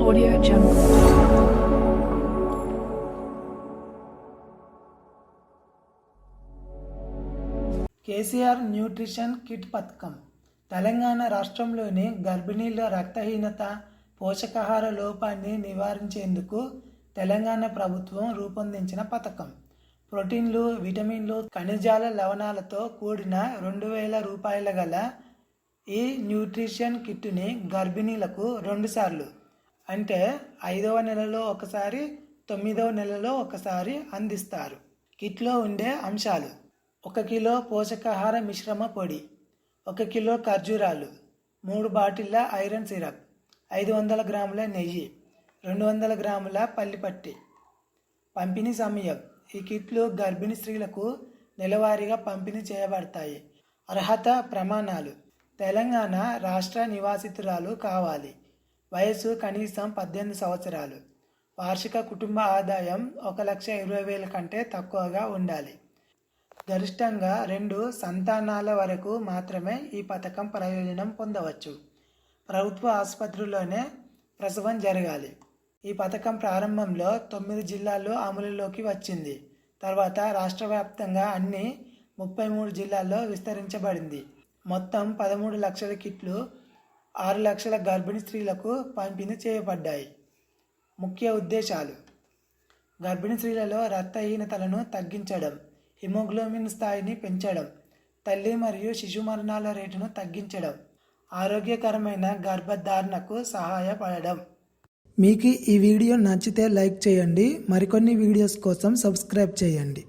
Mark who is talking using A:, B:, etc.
A: Audio Jungle.
B: KCR nutrition kit పథకం తెలంగాణ రాష్ట్రంలోని గర్భిణీల రక్తహీనత, పోషకాహార లోపాన్ని నివారించేందుకు తెలంగాణ ప్రభుత్వం రూపొందించిన పథకం. ప్రోటీన్లు, విటమిన్లు, ఖనిజాల, లవణాలతో కూడిన 2000 రూపాయల గల ఈ న్యూట్రిషన్ కిట్ని గర్భిణీలకు 2 సార్లు అంటే 5వ నెలలో ఒకసారి, 9వ నెలలో ఒకసారి అందిస్తారు. కిట్లో ఉండే అంశాలు: 1 కిలో పోషకాహార మిశ్రమ పొడి, 1 కిలో ఖర్జూరాలు, 3 బాటిళ్ల ఐరన్ సిరప్, 500 గ్రాముల నెయ్యి, 200 గ్రాముల పల్లిపట్టి. పంపిణీ సమయం: ఈ కిట్లు గర్భిణీ స్త్రీలకు నెలవారీగా పంపిణీ చేయబడతాయి. అర్హత ప్రమాణాలు: తెలంగాణ రాష్ట్ర నివాసితురాలు కావాలి. వయసు కనీసం 18 సంవత్సరాలు. వార్షిక కుటుంబ ఆదాయం 1,20,000 కంటే తక్కువగా ఉండాలి. గరిష్టంగా 2 సంతానాల వరకు మాత్రమే ఈ పథకం ప్రయోజనం పొందవచ్చు. ప్రభుత్వ ఆసుపత్రుల్లోనే ప్రసవం జరగాలి. ఈ పథకం ప్రారంభంలో 9 జిల్లాల్లో అమలులోకి వచ్చింది. తర్వాత రాష్ట్ర వ్యాప్తంగా అన్ని 33 జిల్లాల్లో విస్తరించబడింది. మొత్తం 13 లక్షల కిట్లు 6 లక్షల గర్భిణీ స్త్రీలకు పంపిణీ చేయబడ్డాయి. ముఖ్య ఉద్దేశాలు: గర్భిణీ స్త్రీలలో రక్తహీనతలను తగ్గించడం, హిమోగ్లోబిన్ స్థాయిని పెంచడం, తల్లి మరియు శిశు మరణాల రేటును తగ్గించడం, ఆరోగ్యకరమైన గర్భధారణకు సహాయపడడం. మీకు ఈ వీడియో నచ్చితే లైక్ చేయండి. మరికొన్ని వీడియోస్ కోసం సబ్స్క్రైబ్ చేయండి.